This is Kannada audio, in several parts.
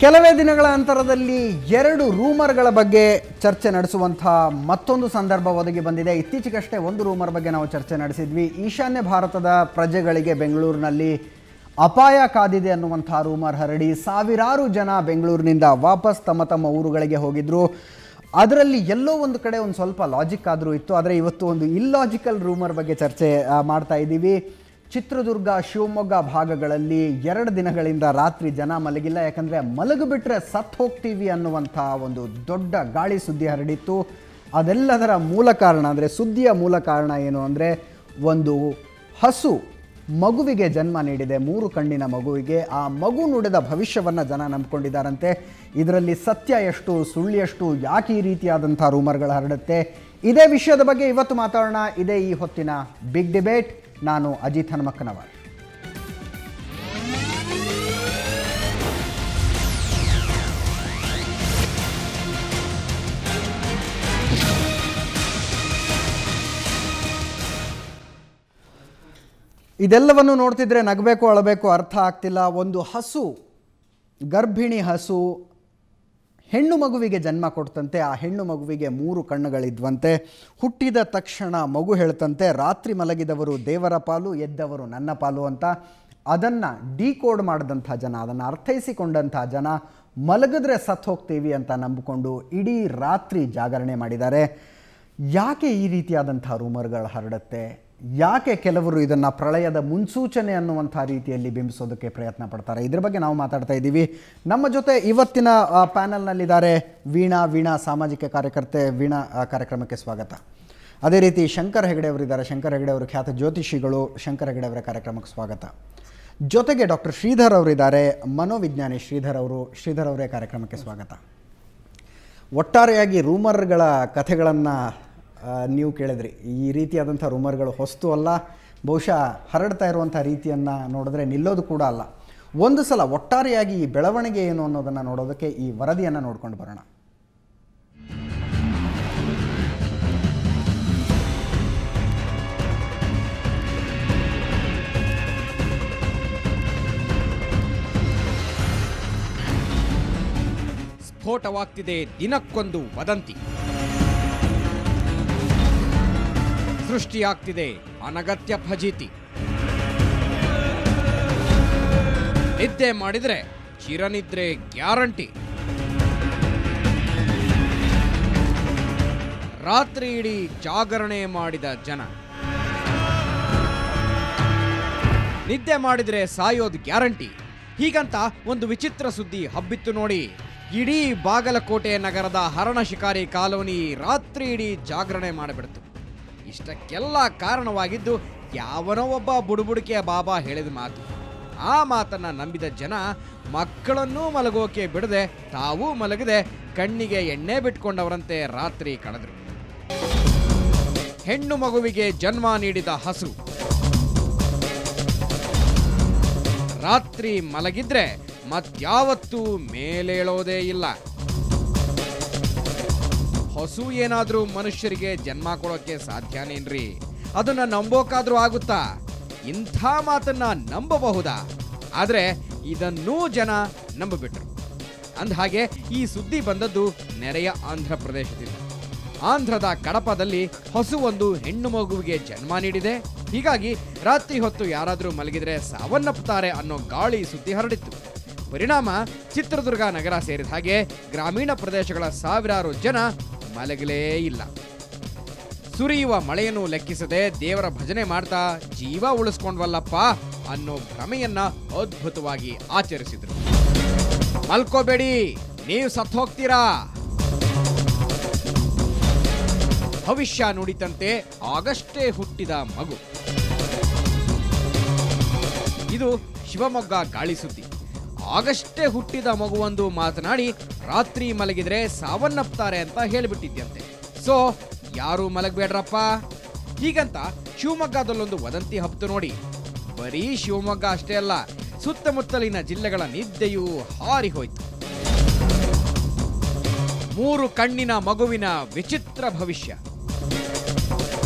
ಕೆಲವೇ ದಿನಗಳ ಅಂತರದಲ್ಲಿ ಎರಡು ರೂಮರ್ಗಳ ಬಗ್ಗೆ ಚರ್ಚೆ ನಡೆಸುವಂಥ ಮತ್ತೊಂದು ಸಂದರ್ಭ ಒದಗಿ ಬಂದಿದೆ. ಇತ್ತೀಚೆಗಷ್ಟೇ ಒಂದು ರೂಮರ್ ಬಗ್ಗೆ ನಾವು ಚರ್ಚೆ ನಡೆಸಿದ್ವಿ. ಈಶಾನ್ಯ ಭಾರತದ ಪ್ರಜೆಗಳಿಗೆ ಬೆಂಗಳೂರಿನಲ್ಲಿ ಅಪಾಯ ಕಾದಿದೆ ಅನ್ನುವಂಥ ರೂಮರ್ ಹರಡಿ ಸಾವಿರಾರು ಜನ ಬೆಂಗಳೂರಿನಿಂದ ವಾಪಸ್ ತಮ್ಮ ಊರುಗಳಿಗೆ ಹೋಗಿದ್ರು. ಅದರಲ್ಲಿ ಎಲ್ಲೋ ಒಂದು ಕಡೆ ಒಂದು ಸ್ವಲ್ಪ ಲಾಜಿಕ್ ಆದರೂ ಇತ್ತು. ಆದರೆ ಇವತ್ತು ಒಂದು ಇಲ್ಲಾಜಿಕಲ್ ರೂಮರ್ ಬಗ್ಗೆ ಚರ್ಚೆ ಮಾಡ್ತಾ ಇದ್ದೀವಿ. ಚಿತ್ರದುರ್ಗ, ಶಿವಮೊಗ್ಗ ಭಾಗಗಳಲ್ಲಿ 2 ದಿನಗಳಿಂದ ರಾತ್ರಿ ಜನ ಮಲಗಿಲ್ಲ. ಯಾಕಂದರೆ ಮಲಗಿಬಿಟ್ರೆ ಸತ್ತು ಹೋಗ್ತೀವಿ ಅನ್ನುವಂಥ ಒಂದು ದೊಡ್ಡ ಗಾಳಿ ಸುದ್ದಿ ಹರಡಿತ್ತು. ಅದೆಲ್ಲದರ ಮೂಲ ಕಾರಣ ಅಂದರೆ ಸುದ್ದಿಯ ಮೂಲ ಕಾರಣ ಏನು ಅಂದರೆ, ಒಂದು ಹಸು ಮಗುವಿಗೆ ಜನ್ಮ ನೀಡಿದೆ, 3 ಕಣ್ಣಿನ ಮಗುವಿಗೆ. ಆ ಮಗು ನುಡಿದ ಭವಿಷ್ಯವನ್ನು ಜನ ನಂಬ್ಕೊಂಡಿದ್ದಾರಂತೆ. ಇದರಲ್ಲಿ ಸತ್ಯ ಎಷ್ಟು, ಸುಳ್ಳು ಎಷ್ಟು, ಯಾಕೆ ಈ ರೀತಿಯಾದಂಥ ರೂಮರ್ಗಳು ಹರಡುತ್ತೆ, ಇದೇ ವಿಷಯದ ಬಗ್ಗೆ ಇವತ್ತು ಮಾತಾಡೋಣ. ಇದೇ ಈ ಹೊತ್ತಿನ ಬಿಗ್ ಡಿಬೇಟ್. ನಾನು ಅಜಿತ್ ಹನುಮಕ್ಕನವರ್. ಇದೆಲ್ಲವನ್ನು ನೋಡ್ತಿದ್ರೆ ನಗಬೇಕು ಅಳಬೇಕು ಅರ್ಥ ಆಗ್ತಿಲ್ಲ. ಒಂದು ಹಸು, ಗರ್ಭಿಣಿ ಹಸು ಹೆಣ್ಣು ಮಗುವಿಗೆ ಜನ್ಮ ಕೊಡ್ತಂತೆ. ಆ ಹೆಣ್ಣು ಮಗುವಿಗೆ 3 ಕಣ್ಣುಗಳಿದ್ವಂತೆ. ಹುಟ್ಟಿದ ತಕ್ಷಣ ಮಗು ಹೇಳ್ತಂತೆ, ರಾತ್ರಿ ಮಲಗಿದವರು ದೇವರ ಪಾಲು, ಎದ್ದವರು ನನ್ನ ಪಾಲು ಅಂತ. ಅದನ್ನು ಡಿಕೋಡ್ ಮಾಡಿದಂಥ ಜನ, ಅದನ್ನು ಅರ್ಥೈಸಿಕೊಂಡಂಥ ಜನ ಮಲಗಿದ್ರೆ ಸತ್ತು ಹೋಗ್ತೀವಿ ಅಂತ ನಂಬಿಕೊಂಡು ಇಡೀ ರಾತ್ರಿ ಜಾಗರಣೆ ಮಾಡಿದ್ದಾರೆ. ಯಾಕೆ ಈ ರೀತಿಯಾದಂಥ ರೂಮರ್ಗಳು ಹರಡುತ್ತೆ? ಯಾಕೆ ಕೆಲವರು ಇದನ್ನು ಪ್ರಳಯದ ಮುನ್ಸೂಚನೆ ಅನ್ನುವಂಥ ರೀತಿಯಲ್ಲಿ ಬಿಂಬಿಸೋದಕ್ಕೆ ಪ್ರಯತ್ನ ಪಡ್ತಾರೆ? ಇದ್ರ ಬಗ್ಗೆ ನಾವು ಮಾತಾಡ್ತಾ ಇದ್ದೀವಿ. ನಮ್ಮ ಜೊತೆ ಇವತ್ತಿನ ಪ್ಯಾನಲ್ನಲ್ಲಿದ್ದಾರೆ ವೀಣಾ ಸಾಮಾಜಿಕ ಕಾರ್ಯಕರ್ತೆ. ವೀಣಾ, ಕಾರ್ಯಕ್ರಮಕ್ಕೆ ಸ್ವಾಗತ. ಅದೇ ರೀತಿ ಶಂಕರ್ ಹೆಗಡೆ ಅವರಿದ್ದಾರೆ. ಶಂಕರ್ ಹೆಗಡೆ ಅವರು ಖ್ಯಾತ ಜ್ಯೋತಿಷಿಗಳು. ಶಂಕರ್ ಹೆಗಡೆ ಅವರ ಕಾರ್ಯಕ್ರಮಕ್ಕೆ ಸ್ವಾಗತ. ಜೊತೆಗೆ ಡಾಕ್ಟರ್ ಶ್ರೀಧರ್ ಅವರಿದ್ದಾರೆ, ಮನೋವಿಜ್ಞಾನಿ ಶ್ರೀಧರ್ ಅವರೇ ಕಾರ್ಯಕ್ರಮಕ್ಕೆ ಸ್ವಾಗತ. ಒಟ್ಟಾರೆಯಾಗಿ ರೂಮರ್ಗಳ ಕಥೆಗಳನ್ನು ನೀವು ಕೇಳಿದ್ರಿ. ಈ ರೀತಿಯಾದಂಥ ರೂಮರ್ಗಳು ಹೊಸ್ತು ಅಲ್ಲ. ಬಹುಶಃ ಹರಡ್ತಾ ಇರುವಂಥ ರೀತಿಯನ್ನು ನೋಡಿದ್ರೆ ನಿಲ್ಲೋದು ಕೂಡ ಅಲ್ಲ. ಒಂದು ಸಲ ಒಟ್ಟಾರೆಯಾಗಿ ಈ ಬೆಳವಣಿಗೆ ಏನು ಅನ್ನೋದನ್ನು ನೋಡೋದಕ್ಕೆ ಈ ವರದಿಯನ್ನು ನೋಡ್ಕೊಂಡು ಬರೋಣ. ಸ್ಫೋಟವಾಗ್ತಿದೆ ದಿನಕ್ಕೊಂದು ವದಂತಿ. ಸೃಷ್ಟಿಯಾಗ್ತಿದೆ ಅನಗತ್ಯ ಫಜೀತಿ. ನಿದ್ದೆ ಮಾಡಿದ್ರೆ ಚಿರನಿದ್ರೆ ಗ್ಯಾರಂಟಿ. ರಾತ್ರಿ ಇಡೀ ಜಾಗರಣೆ ಮಾಡಿದ ಜನ. ನಿದ್ದೆ ಮಾಡಿದ್ರೆ ಸಾಯೋದು ಗ್ಯಾರಂಟಿ. ಹೀಗಂತ ಒಂದು ವಿಚಿತ್ರ ಸುದ್ದಿ ಹಬ್ಬಿತ್ತು ನೋಡಿ. ಇಡೀ ಬಾಗಲಕೋಟೆ ನಗರದ ಹರಣ ಶಿಕಾರಿ ಕಾಲೋನಿ ರಾತ್ರಿ ಇಡೀ ಜಾಗರಣೆ ಮಾಡಿಬಿಡ್ತು. ಇಷ್ಟಕ್ಕೆಲ್ಲ ಕಾರಣವಾಗಿದ್ದು ಯಾವನೋ ಒಬ್ಬ ಬುಡುಬುಡಿಕೆಯ ಬಾಬಾ ಹೇಳಿದ ಮಾತು. ಆ ಮಾತನ್ನ ನಂಬಿದ ಜನ ಮಕ್ಕಳನ್ನೂ ಮಲಗೋಕೆ ಬಿಡದೆ ತಾವೂ ಮಲಗದೆ ಕಣ್ಣಿಗೆ ಎಣ್ಣೆ ಬಿಟ್ಕೊಂಡವರಂತೆ ರಾತ್ರಿ ಕಳೆದ್ರು. ಹೆಣ್ಣು ಮಗುವಿಗೆ ಜನ್ಮ ನೀಡಿದ ಹಸು ರಾತ್ರಿ ಮಲಗಿದ್ರೆ ಮತ್ಯಾವತ್ತೂ ಮೇಲೇಳೋದೇ ಇಲ್ಲ. ಹಸು ಏನಾದ್ರೂ ಮನುಷ್ಯರಿಗೆ ಜನ್ಮ ಕೊಡೋಕೆ ಸಾಧ್ಯನೇನ್ರಿ? ಅದನ್ನ ನಂಬೋಕಾದ್ರೂ ಆಗುತ್ತಾ? ಇಂಥ ಮಾತನ್ನ ನಂಬಬಹುದಾ? ಆದ್ರೆ ಇದನ್ನೂ ಜನ ನಂಬಿಬಿಟ್ರು. ಅಂದಹಾಗೆ ಈ ಸುದ್ದಿ ಬಂದದ್ದು ನೆರೆಯ ಆಂಧ್ರ ಪ್ರದೇಶದಿಂದ. ಆಂಧ್ರದ ಕಡಪದಲ್ಲಿ ಹಸುವೊಂದು ಹೆಣ್ಣು ಮಗುವಿಗೆ ಜನ್ಮ ನೀಡಿದೆ. ಹೀಗಾಗಿ ರಾತ್ರಿ ಹೊತ್ತು ಯಾರಾದ್ರೂ ಮಲಗಿದ್ರೆ ಸಾವನ್ನಪ್ಪುತ್ತಾರೆ ಅನ್ನೋ ಗಾಳಿ ಸುದ್ದಿ ಹರಡಿತ್ತು. ಪರಿಣಾಮ ಚಿತ್ರದುರ್ಗ ನಗರ ಸೇರಿದ ಹಾಗೆ ಗ್ರಾಮೀಣ ಪ್ರದೇಶಗಳ ಸಾವಿರಾರು ಜನ ಮಲಗಲೇ ಇಲ್ಲ. ಸುರಿಯುವ ಮಳೆಯನ್ನು ಲೆಕ್ಕಿಸದೆ ದೇವರ ಭಜನೆ ಮಾಡ್ತಾ ಜೀವ ಉಳಿಸ್ಕೊಂಡ್ವಲ್ಲಪ್ಪ ಅನ್ನೋ ಭ್ರಮೆಯನ್ನ ಅದ್ಭುತವಾಗಿ ಆಚರಿಸಿದ್ರು. ಮಲ್ಕೋಬೇಡಿ, ನೀವು ಸತ್ತು ಹೋಗ್ತೀರಾ. ಭವಿಷ್ಯ ನುಡಿತಂತೆ ಆಗಷ್ಟೇ ಹುಟ್ಟಿದ ಮಗು. ಇದು ಶಿವಮೊಗ್ಗ ಗಾಳಿ ಸುದ್ದಿ. ಆಗಷ್ಟೇ ಹುಟ್ಟಿದ ಮಗುವೊಂದು ಮಾತನಾಡಿ ರಾತ್ರಿ ಮಲಗಿದ್ರೆ ಸಾವನ್ನಪ್ತಾರೆ ಅಂತ ಹೇಳಿಬಿಟ್ಟಿದ್ಯಂತೆ. ಸೊ ಯಾರು ಮಲಗಬೇಡ್ರಪ್ಪ. ಹೀಗಂತ ಶಿವಮೊಗ್ಗದಲ್ಲೊಂದು ವದಂತಿ ಹಬ್ತು ನೋಡಿ. ಬರೀ ಶಿವಮೊಗ್ಗ ಅಷ್ಟೇ ಅಲ್ಲ, ಸುತ್ತಮುತ್ತಲಿನ ಜಿಲ್ಲೆಗಳ ನಿದ್ದೆಯೂ ಹಾರಿ ಹೋಯ್ತು. 3 ಕಣ್ಣಿನ ಮಗುವಿನ ವಿಚಿತ್ರ ಭವಿಷ್ಯ.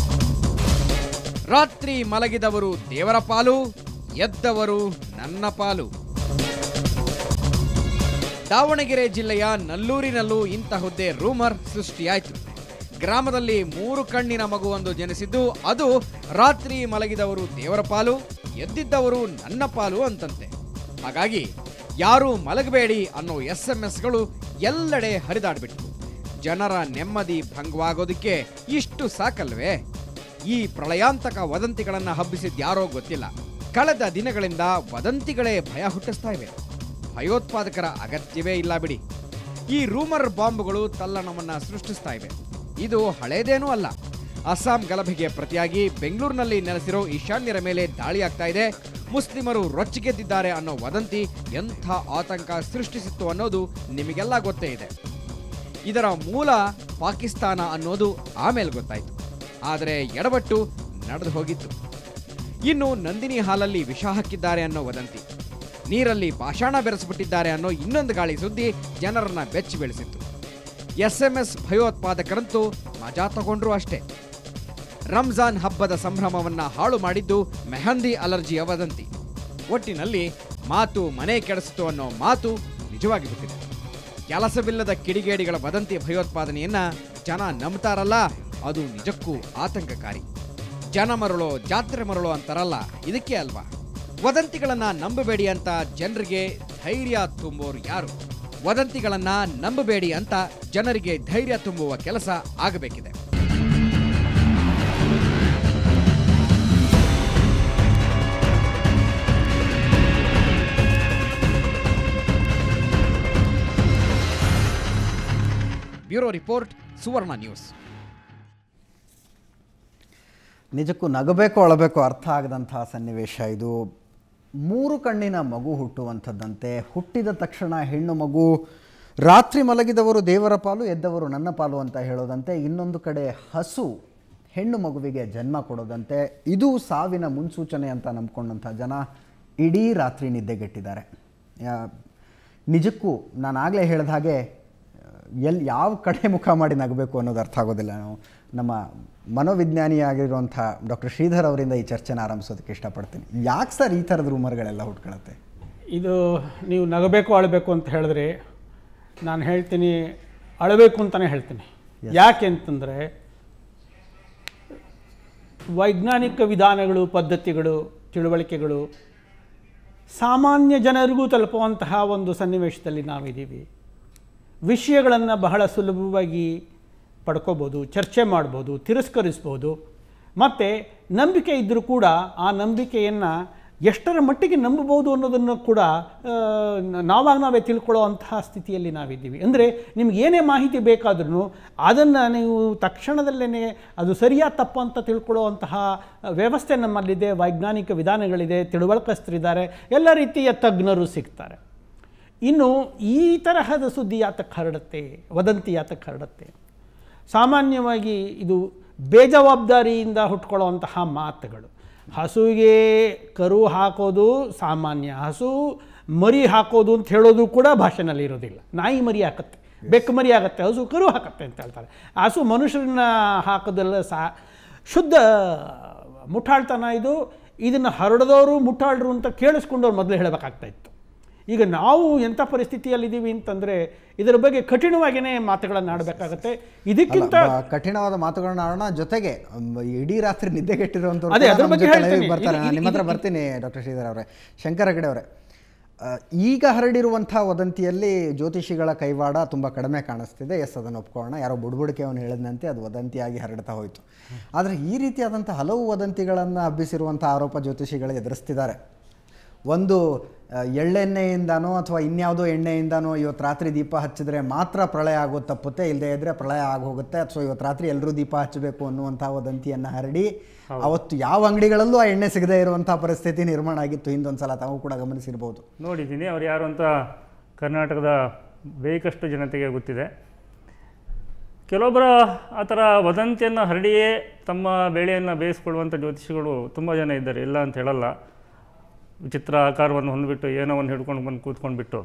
ರಾತ್ರಿ ಮಲಗಿದವರು ದೇವರ ಪಾಲು, ಎದ್ದವರು ನನ್ನ ಪಾಲು. ದಾವಣಗೆರೆ ಜಿಲ್ಲೆಯ ನಲ್ಲೂರಿನಲ್ಲೂ ಇಂತಹುದ್ದೇ ರೂಮರ್ ಸೃಷ್ಟಿಯಾಯಿತು. ಗ್ರಾಮದಲ್ಲಿ 3 ಕಣ್ಣಿನ ಮಗುವೊಂದು ಜನಿಸಿದ್ದು, ಅದು ರಾತ್ರಿ ಮಲಗಿದವರು ದೇವರ ಪಾಲು, ಎದ್ದಿದ್ದವರು ನನ್ನ ಪಾಲು ಅಂತಂತೆ. ಹಾಗಾಗಿ ಯಾರೂ ಮಲಗಬೇಡಿ ಅನ್ನೋ SMS ಎಲ್ಲೆಡೆ ಹರಿದಾಡ್ಬಿಟ್ರು. ಜನರ ನೆಮ್ಮದಿ ಭಂಗವಾಗೋದಕ್ಕೆ ಇಷ್ಟು ಸಾಕಲ್ವೇ? ಈ ಪ್ರಳಯಾಂತಕ ವದಂತಿಗಳನ್ನು ಹಬ್ಬಿಸಿದ್ಯಾರೋ ಗೊತ್ತಿಲ್ಲ. ಕಳೆದ ದಿನಗಳಿಂದ ವದಂತಿಗಳೇ ಭಯ ಹುಟ್ಟಿಸ್ತಾ ಇವೆ. ಭಯೋತ್ಪಾದಕರ ಅಗತ್ಯವೇ ಇಲ್ಲ ಬಿಡಿ. ಈ ರೂಮರ್ ಬಾಂಬ್ಗಳು ತಲ್ಲಣವನ್ನ ಸೃಷ್ಟಿಸ್ತಾ ಇವೆ. ಇದು ಹಳೇದೇನೂ ಅಲ್ಲ. ಅಸ್ಸಾಂ ಗಲಭೆಗೆ ಪ್ರತಿಯಾಗಿ ಬೆಂಗಳೂರಿನಲ್ಲಿ ನೆಲೆಸಿರೋ ಈಶಾನ್ಯರ ಮೇಲೆ ದಾಳಿ ಆಗ್ತಾ ಇದೆ, ಮುಸ್ಲಿಮರು ರೊಚ್ಚಿಗೆದ್ದಿದ್ದಾರೆ ಅನ್ನೋ ವದಂತಿ ಎಂಥ ಆತಂಕ ಸೃಷ್ಟಿಸಿತ್ತು ಅನ್ನೋದು ನಿಮಗೆಲ್ಲ ಗೊತ್ತೇ ಇದೆ. ಇದರ ಮೂಲ ಪಾಕಿಸ್ತಾನ ಅನ್ನೋದು ಆಮೇಲೆ ಗೊತ್ತಾಯಿತು. ಆದರೆ ಎಡವಟ್ಟು ನಡೆದು ಹೋಗಿತ್ತು. ಇನ್ನು ನಂದಿನಿ ಹಾಲಲ್ಲಿ ವಿಷ ಹಾಕಿದ್ದಾರೆ ಅನ್ನೋ ವದಂತಿ, ನೀರಲ್ಲಿ ಪಾಷಾಣ ಬೆರೆಸಿಬಿಟ್ಟಿದ್ದಾರೆ ಅನ್ನೋ ಇನ್ನೊಂದು ಗಾಳಿ ಸುದ್ದಿ ಜನರನ್ನ ಬೆಚ್ಚಿ ಬೆಳೆಸಿತ್ತು. SMS ಭಯೋತ್ಪಾದಕರಂತೂ ಮಜಾ ತಗೊಂಡ್ರು ಅಷ್ಟೇ. ರಂಜಾನ್ ಹಬ್ಬದ ಸಂಭ್ರಮವನ್ನ ಹಾಳು ಮಾಡಿದ್ದು ಮೆಹಂದಿ ಅಲರ್ಜಿಯ ವದಂತಿ. ಒಟ್ಟಿನಲ್ಲಿ ಮಾತು ಮನೆ ಕೆಡಿಸಿತು ಅನ್ನೋ ಮಾತು ನಿಜವಾಗಿ ಬಿಟ್ಟಿದೆ. ಕೆಲಸವಿಲ್ಲದ ಕಿಡಿಗೇಡಿಗಳ ವದಂತಿ ಭಯೋತ್ಪಾದನೆಯನ್ನ ಜನ ನಂಬ್ತಾರಲ್ಲ, ಅದು ನಿಜಕ್ಕೂ ಆತಂಕಕಾರಿ. ಜನ ಮರಳೋ ಜಾತ್ರೆ ಮರಳೋ ಅಂತಾರಲ್ಲ, ಇದಕ್ಕೆ ಅಲ್ವಾ? ವದಂತಿಗಳನ್ನ ನಂಬಬೇಡಿ ಅಂತ ಜನರಿಗೆ ಧೈರ್ಯ ತುಂಬೋರು ಯಾರು? ವದಂತಿಗಳನ್ನ ನಂಬಬೇಡಿ ಅಂತ ಜನರಿಗೆ ಧೈರ್ಯ ತುಂಬುವ ಕೆಲಸ ಆಗಬೇಕಿದೆ. ಬ್ಯೂರೋ ರಿಪೋರ್ಟ್, ಸುವರ್ಣ ನ್ಯೂಸ್. ನಿಜಕ್ಕೂ ನಗಬೇಕು ಅಳಬೇಕು ಅರ್ಥ ಆಗದಂತಹ ಸನ್ನಿವೇಶ ಇದು. 3 ಕಣ್ಣಿನ ಮಗು ಹುಟ್ಟುವಂಥದ್ದಂತೆ. ಹುಟ್ಟಿದ ತಕ್ಷಣ ಹೆಣ್ಣು ಮಗು ರಾತ್ರಿ ಮಲಗಿದವರು ದೇವರ ಪಾಲು, ಎದ್ದವರು ನನ್ನ ಪಾಲು ಅಂತ ಹೇಳೋದಂತೆ. ಇನ್ನೊಂದು ಕಡೆ ಹಸು ಹೆಣ್ಣು ಮಗುವಿಗೆ ಜನ್ಮ ಕೊಡೋದಂತೆ. ಇದು ಸಾವಿನ ಮುನ್ಸೂಚನೆ ಅಂತ ನಂಬ್ಕೊಂಡಂಥ ಜನ ಇಡೀ ರಾತ್ರಿ ನಿದ್ದೆಗೆಟ್ಟಿದ್ದಾರೆ. ನಿಜಕ್ಕೂ ನಾನು ಆಗಲೇ ಹೇಳಿದ ಹಾಗೆ ಯಾವ ಕಡೆ ಮುಖ ಮಾಡಿ ನಗಬೇಕು ಅನ್ನೋದು ಅರ್ಥ ಆಗೋದಿಲ್ಲ. ನಾವು ನಮ್ಮ ಮನೋವಿಜ್ಞಾನಿಯಾಗಿರುವಂಥ ಡಾಕ್ಟರ್ ಶ್ರೀಧರ್ ಅವರಿಂದ ಈ ಚರ್ಚೆನ ಆರಂಭಿಸೋದಕ್ಕೆ ಇಷ್ಟಪಡ್ತೀನಿ. ಯಾಕೆ ಸರ್ ಈ ಥರದ ರೂಮರ್ಗಳೆಲ್ಲ ಹುಟ್ಕೊಳ್ಳುತ್ತೆ? ಇದು ನೀವು ನಗಬೇಕು ಅಳಬೇಕು ಅಂತ ಹೇಳಿದ್ರೆ ನಾನು ಹೇಳ್ತೀನಿ ಅಳಬೇಕು ಅಂತಲೇ ಹೇಳ್ತೀನಿ. ಯಾಕೆ ಅಂತಂದರೆ ವೈಜ್ಞಾನಿಕ ವಿಧಾನಗಳು, ಪದ್ಧತಿಗಳು, ತಿಳುವಳಿಕೆಗಳು ಸಾಮಾನ್ಯ ಜನರಿಗೂ ತಲುಪುವಂತಹ ಒಂದು ಸನ್ನಿವೇಶದಲ್ಲಿ ನಾವಿದ್ದೀವಿ. ವಿಷಯಗಳನ್ನು ಬಹಳ ಸುಲಭವಾಗಿ ಪಡ್ಕೋಬೋದು, ಚರ್ಚೆ ಮಾಡ್ಬೋದು, ತಿರಸ್ಕರಿಸ್ಬೋದು. ಮತ್ತು ನಂಬಿಕೆ ಇದ್ದರೂ ಕೂಡ ಆ ನಂಬಿಕೆಯನ್ನು ಎಷ್ಟರ ಮಟ್ಟಿಗೆ ನಂಬಬಹುದು ಅನ್ನೋದನ್ನು ಕೂಡ ನಾವೇ ತಿಳ್ಕೊಳ್ಳೋ ಅಂತಹ ಸ್ಥಿತಿಯಲ್ಲಿ ನಾವಿದ್ದೀವಿ. ಅಂದರೆ ನಿಮ್ಗೆ ಏನೇ ಮಾಹಿತಿ ಬೇಕಾದ್ರೂ ಅದನ್ನು ನೀವು ತಕ್ಷಣದಲ್ಲೇ ಅದು ಸರಿಯಾದ ತಪ್ಪು ಅಂತ ತಿಳ್ಕೊಳ್ಳೋ ಅಂತಹ ವ್ಯವಸ್ಥೆ ನಮ್ಮಲ್ಲಿದೆ. ವೈಜ್ಞಾನಿಕ ವಿಧಾನಗಳಿದೆ, ತಿಳುವಳಿಕಸ್ಥರಿದ್ದಾರೆ, ಎಲ್ಲ ರೀತಿಯ ತಜ್ಞರು ಸಿಗ್ತಾರೆ. ಇನ್ನು ಈ ತರಹದ ಸುದ್ದಿ ಯಾತಕ್ಕೆ ಹರಡುತ್ತೆ, ವದಂತಿ ಯಾತಕ್ಕೆ ಹರಡುತ್ತೆ? ಸಾಮಾನ್ಯವಾಗಿ ಇದು ಬೇಜವಾಬ್ದಾರಿಯಿಂದ ಹುಟ್ಕೊಳ್ಳುವಂತಹ ಮಾತುಗಳು. ಹಸುವಿಗೆ ಕರು ಹಾಕೋದು ಸಾಮಾನ್ಯ, ಹಸು ಮರಿ ಹಾಕೋದು ಅಂತ ಹೇಳೋದು ಕೂಡ ಭಾಷೆನಲ್ಲಿ ಇರೋದಿಲ್ಲ. ನಾಯಿ ಮರಿ ಹಾಕತ್ತೆ, ಬೆಕ್ಕು ಮರಿ ಆಗುತ್ತೆ, ಹಸು ಕರು ಹಾಕತ್ತೆ ಅಂತ ಹೇಳ್ತಾರೆ. ಹಸು ಮನುಷ್ಯರನ್ನ ಹಾಕೋದೆಲ್ಲ ಶುದ್ಧ ಮುಠಾಳ್ತನ ಇದು. ಇದನ್ನು ಹರಡಿದವರು ಮುಠಾಳ್ರು ಅಂತ ಕೇಳಿಸ್ಕೊಂಡವ್ರು ಮೊದಲು ಹೇಳಬೇಕಾಗ್ತಾಯಿತ್ತು. ಈಗ ನಾವು ಎಂಥ ಪರಿಸ್ಥಿತಿಯಲ್ಲಿದ್ದೀವಿ ಅಂತಂದರೆ ಇದರ ಬಗ್ಗೆ ಕಠಿಣವಾಗಿಯೇ ಮಾತುಗಳನ್ನು ಆಡಬೇಕಾಗತ್ತೆ. ಇದಕ್ಕಿಂತ ಕಠಿಣವಾದ ಮಾತುಗಳನ್ನ ಆಡೋಣ, ಜೊತೆಗೆ ಇಡೀ ರಾತ್ರಿ ನಿದ್ದೆಗೆಟ್ಟಿರುವಂಥವ್ರು ಬರ್ತಾರೆ. ನಾನು ನಿಮ್ಮ ಹತ್ರ ಬರ್ತೀನಿ ಡಾಕ್ಟರ್ ಶ್ರೀಧರ್ ಅವರೇ. ಶಂಕರ ಹೆಗಡೆ ಅವರೇ, ಈಗ ಹರಡಿರುವಂಥ ವದಂತಿಯಲ್ಲಿ ಜ್ಯೋತಿಷಿಗಳ ಕೈವಾಡ ತುಂಬ ಕಡಿಮೆ ಕಾಣಿಸ್ತಿದೆ. ಎಸ್, ಅದನ್ನು ಒಪ್ಕೊಳ್ಳೋಣ. ಯಾರೋ ಬುಡ್ಬುಡಿಕೆ ಅವನು ಹೇಳಿದಂತೆ ಅದು ವದಂತಿಯಾಗಿ ಹರಡ್ತಾ ಹೋಯಿತು. ಆದರೆ ಈ ರೀತಿಯಾದಂಥ ಹಲವು ವದಂತಿಗಳನ್ನು ಹಬ್ಬಿಸಿರುವಂಥ ಆರೋಪ ಜ್ಯೋತಿಷಿಗಳು ಎದುರಿಸ್ತಿದ್ದಾರೆ. ಒಂದು ಎಳ್ಳೆಣ್ಣೆಯಿಂದನೋ ಅಥವಾ ಇನ್ಯಾವುದೋ ಎಣ್ಣೆಯಿಂದನೋ ಇವತ್ತು ರಾತ್ರಿ ದೀಪ ಹಚ್ಚಿದ್ರೆ ಮಾತ್ರ ಪ್ರಳಯ ಆಗೋದು ತಪ್ಪುತ್ತೆ, ಇಲ್ಲದೆ ಇದ್ದರೆ ಪ್ರಳಯ ಆಗೋಗುತ್ತೆ, ಅಥವಾ ಇವತ್ತು ರಾತ್ರಿ ಎಲ್ಲರೂ ದೀಪ ಹಚ್ಚಬೇಕು ಅನ್ನುವಂಥ ವದಂತಿಯನ್ನು ಹರಡಿ ಅವತ್ತು ಯಾವ ಅಂಗಡಿಗಳಲ್ಲೂ ಆ ಎಣ್ಣೆ ಸಿಗದೇ ಇರುವಂಥ ಪರಿಸ್ಥಿತಿ ನಿರ್ಮಾಣ ಆಗಿತ್ತು. ಹಿಂದೊಂದು ಸಲ ತಾವು ಕೂಡ ಗಮನಿಸಿರ್ಬೋದು. ನೋಡಿದ್ದೀನಿ. ಅವ್ರು ಯಾರು ಅಂತ ಕರ್ನಾಟಕದ ಬೇಕಷ್ಟು ಜನತೆಗೆ ಗೊತ್ತಿದೆ. ಕೆಲವೊಬ್ಬರ ಆ ಥರ ವದಂತಿಯನ್ನು ಹರಡಿಯೇ ತಮ್ಮ ಬೇಳೆಯನ್ನು ಬೇಯಿಸ್ಕೊಳ್ಳುವಂಥ ಜ್ಯೋತಿಷಿಗಳು ತುಂಬ ಜನ ಇದ್ದಾರೆ, ಇಲ್ಲ ಅಂತ ಹೇಳಲ್ಲ. ವಿಚಿತ್ರ ಆಕಾರವನ್ನು ಹೊಂದ್ಬಿಟ್ಟು ಏನೋ ಒಂದು ಹಿಡ್ಕೊಂಡು ಬಂದು ಕೂತ್ಕೊಂಡ್ಬಿಟ್ಟು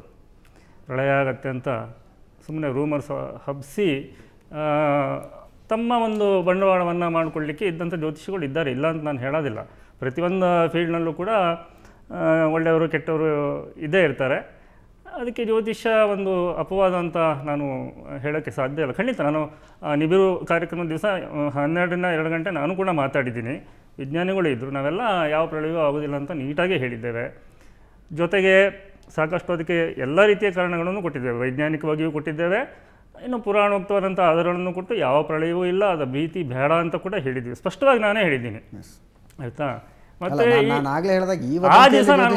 ಪ್ರಳಯ ಆಗತ್ತೆ ಅಂತ ಸುಮ್ಮನೆ ರೂಮರ್ಸ್ ಹಬ್ಬಿಸಿ ತಮ್ಮ ಒಂದು ಬಂಡವಾಳವನ್ನು ಮಾಡಿಕೊಳ್ಳಿಕ್ಕೆ ಇದ್ದಂಥ ಜ್ಯೋತಿಷಿಗಳು ಇದ್ದಾರೆ, ಇಲ್ಲ ಅಂತ ನಾನು ಹೇಳೋದಿಲ್ಲ. ಪ್ರತಿಯೊಂದು ಫೀಲ್ಡ್ನಲ್ಲೂ ಕೂಡ ಒಳ್ಳೆಯವರು ಕೆಟ್ಟವರು ಇದ್ದೇ ಇರ್ತಾರೆ. ಅದಕ್ಕೆ ಜ್ಯೋತಿಷ್ಯ ಒಂದು ಅಪವಾದ ಅಂತ ನಾನು ಹೇಳೋಕ್ಕೆ ಸಾಧ್ಯ ಇಲ್ಲ. ಖಂಡಿತ ನಾನು ನಿಬಿರು ಕಾರ್ಯಕ್ರಮದ ದಿವಸ 12ರಿಂದ 2 ಗಂಟೆ ನಾನು ಕೂಡ ಮಾತಾಡಿದ್ದೀನಿ. ವಿಜ್ಞಾನಿಗಳು ಇದ್ದರು, ನಾವೆಲ್ಲ ಯಾವ ಪ್ರಳಯವೂ ಆಗೋದಿಲ್ಲ ಅಂತ ನೀಟಾಗಿ ಹೇಳಿದ್ದೇವೆ. ಜೊತೆಗೆ ಸಾಕಷ್ಟು ಅದಕ್ಕೆ ಎಲ್ಲ ರೀತಿಯ ಕಾರಣಗಳನ್ನು ಕೊಟ್ಟಿದ್ದೇವೆ, ವೈಜ್ಞಾನಿಕವಾಗಿಯೂ ಕೊಟ್ಟಿದ್ದೇವೆ, ಇನ್ನು ಪುರಾಣೋಕ್ತವಾದಂಥ ಆಧಾರಗಳನ್ನು ಕೊಟ್ಟು ಯಾವ ಪ್ರಳಯವೂ ಇಲ್ಲ, ಅದು ಭೀತಿ ಬೇಡ ಅಂತ ಕೂಡ ಹೇಳಿದ್ದೀವಿ. ಸ್ಪಷ್ಟವಾಗಿ ನಾನೇ ಹೇಳಿದ್ದೀನಿ, ಆಯಿತಾ. ಮತ್ತು ಆ ದಿವಸ ನಾನು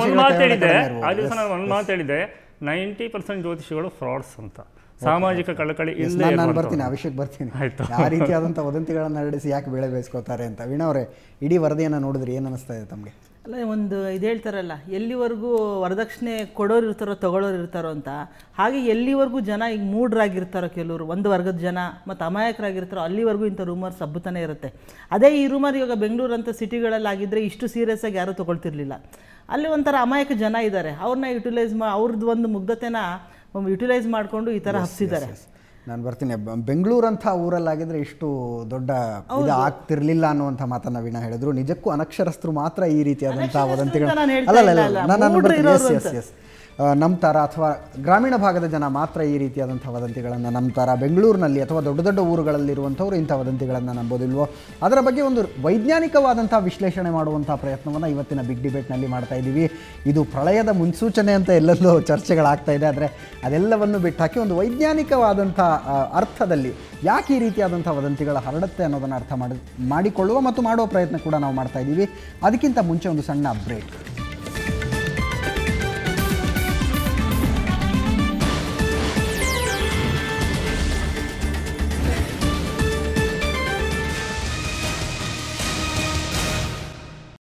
ಒಂದು ಮಾತು ಹೇಳಿದ್ದೆ 90% ಜ್ಯೋತಿಷಿಗಳು ಫ್ರಾಡ್ಸ್ ಅಂತ, ಸಾಮಾಜಿಕ ಕಳಕಳಿ ಇಲ್ಲದೆ. ನಾನು ಬರ್ತೀನಿ, ಆ ವಿಷಯಕ್ಕೆ ಬರ್ತೀನಿ. ಯಾವ ರೀತಿಯಾದಂಥ ವದಂತಿಗಳನ್ನು ಹರಡಿಸಿ ಯಾಕೆ ಬೆಳೆ ಬೇಯಿಸ್ಕೋತಾರೆ ಅಂತ. ವೀಣಾ ಅವರೇ, ಇಡೀ ವರದಿಯನ್ನು ನೋಡಿದ್ರಿ, ಏನು ಅನ್ನಿಸ್ತಾ ಇದೆ ತಮಗೆ? ಅಲ್ಲ, ಒಂದು ಇದು ಹೇಳ್ತಾರಲ್ಲ, ಎಲ್ಲಿವರೆಗೂ ವರದಕ್ಷಿಣೆ ಕೊಡೋರು ಇರ್ತಾರೋ ತಗೊಳ್ಳೋರು ಇರ್ತಾರೋ ಅಂತ, ಹಾಗೆ ಎಲ್ಲಿವರೆಗೂ ಜನ ಈಗ ಮೂಢರಾಗಿರ್ತಾರೋ ಕೆಲವರು, ಒಂದು ವರ್ಗದ ಜನ ಮತ್ತು ಅಮಾಯಕರಾಗಿರ್ತಾರೋ ಅಲ್ಲಿವರೆಗೂ ಇಂಥ ರೂಮರ್ಸ್ ಹಬ್ಬತಾನೆ ಇರುತ್ತೆ. ಅದೇ ಈ ರೂಮರ್ ಇವಾಗ ಬೆಂಗಳೂರು ಅಂತ ಸಿಟಿಗಳಲ್ಲಿ ಆಗಿದ್ದರೆ ಇಷ್ಟು ಸೀರಿಯಸ್ ಆಗಿ ಯಾರೂ ತೊಗೊಳ್ತಿರ್ಲಿಲ್ಲ. ಅಲ್ಲಿ ಒಂಥರ ಅಮಾಯಕ ಜನ ಇದ್ದಾರೆ, ಅವ್ರನ್ನ ಯುಟಿಲೈಸ್ ಅವ್ರದ್ದು ಒಂದು ಮುಗ್ಧತೆನ ಯುಟಿಲೈಸ್ ಮಾಡಿಕೊಂಡು ಈ ಥರ ಹಬ್ಸಿದ್ದಾರೆ. ನಾನು ಬರ್ತೀನಿ. ಬೆಂಗಳೂರಂಥ ಊರಲ್ಲಾಗಿದ್ರೆ ಇಷ್ಟು ದೊಡ್ಡ ಇದು ಆಗ್ತಿರ್ಲಿಲ್ಲ ಅನ್ನುವಂಥ ಮಾತನ್ನ ವೀಣಾ ಹೇಳಿದ್ರು. ನಿಜಕ್ಕೂ ಅನಕ್ಷರಸ್ಥರು ಮಾತ್ರ ಈ ರೀತಿಯಾದಂಥ ವದಂತಿಗಳು ನಂಬ್ತಾರ, ಅಥವಾ ಗ್ರಾಮೀಣ ಭಾಗದ ಜನ ಮಾತ್ರ ಈ ರೀತಿಯಾದಂಥ ವದಂತಿಗಳನ್ನು ನಂಬ್ತಾರ? ಬೆಂಗಳೂರಿನಲ್ಲಿ ಅಥವಾ ದೊಡ್ಡ ದೊಡ್ಡ ಊರುಗಳಲ್ಲಿರುವಂಥವ್ರು ಇಂಥ ವದಂತಿಗಳನ್ನು ನಂಬೋದಿಲ್ವೋ? ಅದರ ಬಗ್ಗೆ ಒಂದು ವೈಜ್ಞಾನಿಕವಾದಂಥ ವಿಶ್ಲೇಷಣೆ ಮಾಡುವಂಥ ಪ್ರಯತ್ನವನ್ನು ಇವತ್ತಿನ ಬಿಗ್ ಡಿಬೇಟ್ನಲ್ಲಿ ಮಾಡ್ತಾ ಇದ್ದೀವಿ. ಇದು ಪ್ರಳಯದ ಮುನ್ಸೂಚನೆ ಅಂತ ಎಲ್ಲೆಲ್ಲೋ ಚರ್ಚೆಗಳಾಗ್ತಾ ಇದೆ, ಆದರೆ ಅದೆಲ್ಲವನ್ನು ಬಿಟ್ಟಾಕಿ ಒಂದು ವೈಜ್ಞಾನಿಕವಾದಂಥ ಅರ್ಥದಲ್ಲಿ ಯಾಕೆ ಈ ರೀತಿಯಾದಂಥ ವದಂತಿಗಳ ಹರಡುತ್ತೆ ಅನ್ನೋದನ್ನು ಅರ್ಥ ಮಾಡಿಕೊಳ್ಳುವ ಮತ್ತು ಮಾಡುವ ಪ್ರಯತ್ನ ಕೂಡ ನಾವು ಮಾಡ್ತಾ ಇದ್ದೀವಿ. ಅದಕ್ಕಿಂತ ಮುಂಚೆ ಒಂದು ಸಣ್ಣ ಬ್ರೇಕ್.